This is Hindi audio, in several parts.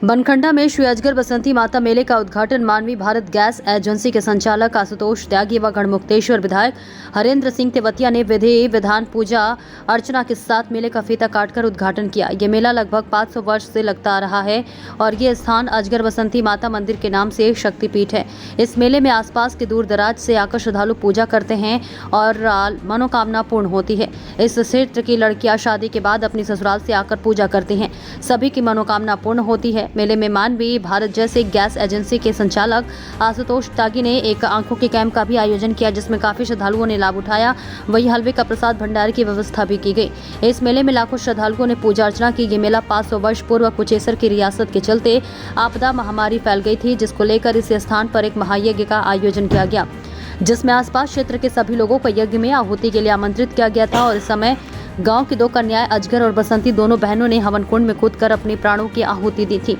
बनखंडा में श्री अजगर बसंती माता मेले का उद्घाटन मानवीय भारत गैस एजेंसी के संचालक आशुतोष त्यागी व गढ़मुक्तेश्वर विधायक हरेंद्र सिंह तेवतिया ने विधि विधान पूजा अर्चना के साथ मेले का फीता काटकर उद्घाटन किया। ये मेला लगभग 500 वर्ष से लगता आ रहा है और ये स्थान अजगर बसंती माता मंदिर के नाम से एक शक्तिपीठ है। इस मेले में आसपास के दूर दराज से आकर श्रद्धालु पूजा करते हैं और मनोकामना पूर्ण होती है। इस क्षेत्र की लड़कियां शादी के बाद अपनी ससुराल से आकर पूजा करती हैं, सभी की मनोकामना पूर्ण होती है। मेले में मानवीय भारत जैसे गैस एजेंसी के संचालक आशुतोष त्यागी ने एक आंखों के कैंप का भी आयोजन किया, जिसमें काफी श्रद्धालुओं ने लाभ उठाया। वहीं हलवे का प्रसाद भंडारे की व्यवस्था भी की गई। इस मेले में लाखों श्रद्धालुओं ने पूजा अर्चना की। ये मेला 500 वर्ष पूर्व कुचेसर की रियासत के चलते आपदा महामारी फैल गई थी, जिसको लेकर इस स्थान पर एक महायज्ञ का आयोजन किया गया, जिसमें आसपास क्षेत्र के सभी लोगों को यज्ञ में आहुति के लिए आमंत्रित किया गया था। और इस समय गांव की दो कन्याएं अजगर और बसंती दोनों बहनों ने हवन कुंड में कूदकर अपने प्राणों की आहुति दी थी।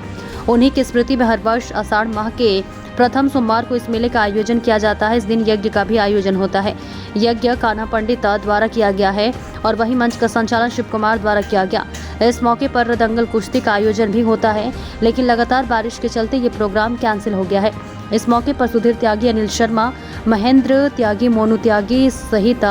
उन्हीं की स्मृति में हर वर्ष आषाढ़ माह के प्रथम सोमवार को इस मेले का आयोजन किया जाता है। इस दिन यज्ञ का भी आयोजन होता है। यज्ञ कान्हा पंडित द्वारा किया गया है और वहीं मंच का संचालन शिव कुमार द्वारा किया गया। इस मौके पर दंगल कुश्ती का आयोजन भी होता है, लेकिन लगातार बारिश के चलते ये प्रोग्राम कैंसिल हो गया है। इस मौके पर सुधीर त्यागी, अनिल शर्मा, महेंद्र त्यागी, मोनू त्यागी सहित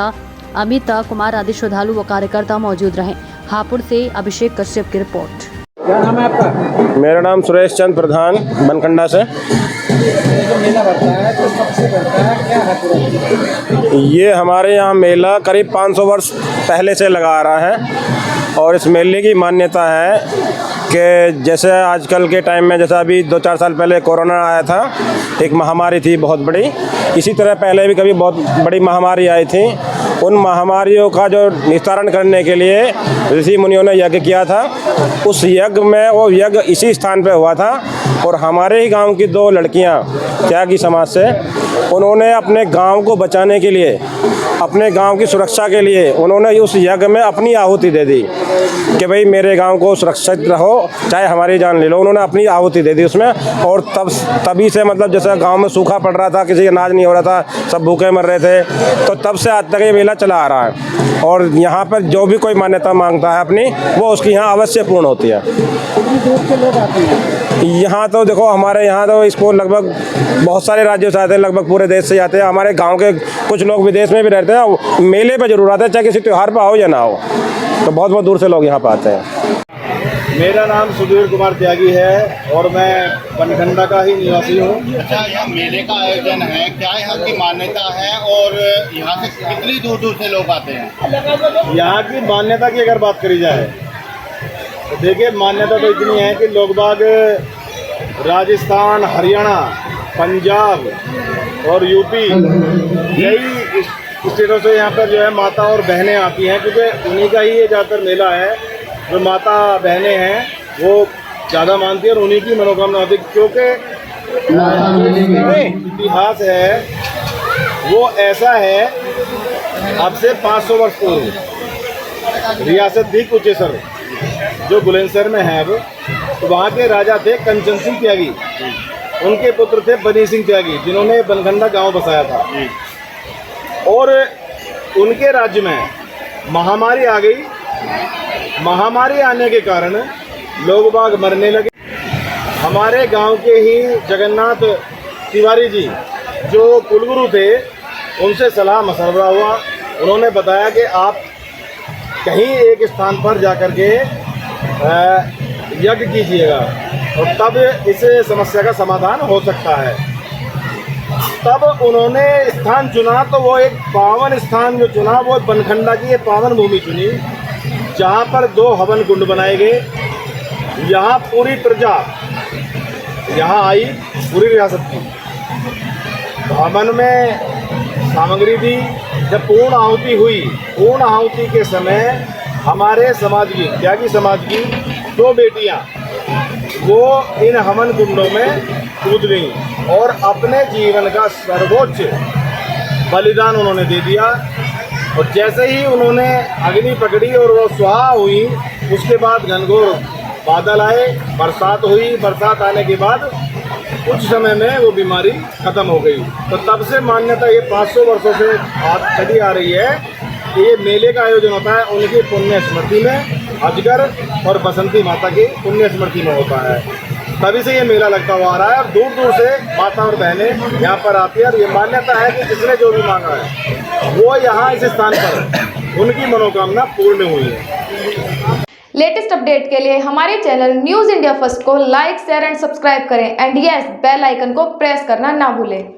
अमित कुमार आदि श्रद्धालु व कार्यकर्ता मौजूद रहे। हापुड़ से अभिषेक कश्यप की रिपोर्ट। क्या नाम है आपका? मेरा नाम सुरेश चंद प्रधान, बनखंडा से। जो मेला बढ़ता है तो कब से बढ़ता है, क्या है पूरा? ये हमारे यहाँ मेला करीब 500 वर्ष पहले से लगा आ रहा है और इस मेले की मान्यता है कि जैसे आजकल के टाइम में, जैसा अभी 2-4 साल पहले कोरोना आया था, एक महामारी थी बहुत बड़ी, इसी तरह पहले भी कभी बहुत बड़ी महामारी आई थी। उन महामारियों का जो निस्तारण करने के लिए ऋषि मुनियों ने यज्ञ किया था। उस यज्ञ में वो यज्ञ इसी स्थान पे हुआ था और हमारे ही गांव की 2 लड़कियां त्यागी समाज से, उन्होंने अपने गांव को बचाने के लिए, अपने गांव की सुरक्षा के लिए उन्होंने उस यज्ञ में अपनी आहुति दे दी कि भाई मेरे गांव को सुरक्षित रहो, चाहे हमारी जान ले लो। उन्होंने अपनी आहुति दे दी उसमें और तभी से मतलब जैसे गांव में सूखा पड़ रहा था, किसी अनाज नहीं हो रहा था, सब भूखे मर रहे थे, तो तब से आज तक ये मेला चला आ रहा है। और यहाँ पर जो भी कोई मान्यता मांगता है अपनी, वो उसकी यहाँ अवश्य पूर्ण होती है। कितनी दूर से लोग आते हैं? यहाँ तो देखो, हमारे यहाँ तो इसको लगभग बहुत सारे राज्यों से आते हैं, लगभग पूरे देश से आते हैं। हमारे गांव के कुछ लोग विदेश में भी रहते हैं, मेले पे जरूर आते हैं, चाहे किसी त्यौहार पर हो या ना हो, तो बहुत बहुत दूर से लोग यहाँ पर आते हैं। मेरा नाम सुधीर कुमार त्यागी है और मैं बनखंडा का ही निवासी हूँ। अच्छा, यहाँ मेले का आयोजन है, क्या यहाँ की मान्यता है और यहाँ से कितनी दूर दूर से लोग आते हैं? यहाँ की मान्यता की अगर बात करी जाए तो देखिए, मान्यता तो इतनी है कि लोग बाग राजस्थान, हरियाणा, पंजाब और यूपी, यही स्टेटों से यहाँ पर जो है माता और बहनें आती हैं, क्योंकि उन्हीं का ही ये ज़्यादातर मेला है। जो माता बहनें हैं वो ज़्यादा मानती है और उन्हीं की मनोकामना होती है, क्योंकि इतिहास है वो ऐसा है। अब से 500 वर्ष पूर्व रियासत थी कुचेसर, जो बुलंदशहर में है अब, तो वहाँ के राजा थे कंचन सिंह त्यागी, उनके पुत्र थे बनी सिंह त्यागी, जिन्होंने बनखंडा गांव बसाया था। और उनके राज्य में महामारी आ गई। महामारी आने के कारण लोग बाग मरने लगे। हमारे गांव के ही जगन्नाथ तिवारी जी, जो कुलगुरु थे, उनसे सलाह मशवरा हुआ। उन्होंने बताया कि आप कहीं एक स्थान पर जाकर के यज्ञ कीजिएगा और तब इस समस्या का समाधान हो सकता है। तब उन्होंने स्थान चुना, तो वो एक पावन स्थान जो चुना, वो बनखंडा की ये पावन भूमि चुनी, जहाँ पर 2 हवन कुंड बनाए गए। यहाँ पूरी प्रजा यहाँ आई, पूरी रियासत की। हवन में सामग्री दी। जब पूर्ण आहुति हुई, पूर्ण आहुति के समय हमारे समाज की, त्यागी समाज की 2 बेटियाँ वो इन हवन कुंडों में कूद गईं और अपने जीवन का सर्वोच्च बलिदान उन्होंने दे दिया। और जैसे ही उन्होंने अग्नि पकड़ी और वो स्वाहा हुई, उसके बाद घनघोर बादल आए, बरसात हुई। बरसात आने के बाद कुछ समय में वो बीमारी ख़त्म हो गई। तो तब से मान्यता ये 500 वर्षों से चली आ रही है कि ये मेले का आयोजन होता है उनकी पुण्य स्मृति में, अजगर और बसंती माता की पुण्य स्मृति में होता है। तभी से ये मेला लगता हुआ आ रहा है और दूर दूर से माता और बहनें यहाँ पर आती है और ये मान्यता है कि जिसने जो भी मांगा है वो यहाँ इस स्थान पर उनकी मनोकामना पूर्ण हुई है। लेटेस्ट अपडेट के लिए हमारे चैनल न्यूज़ इंडिया फर्स्ट को लाइक, शेयर एंड सब्सक्राइब करें एंड यस बेल आइकन को प्रेस करना ना भूलें।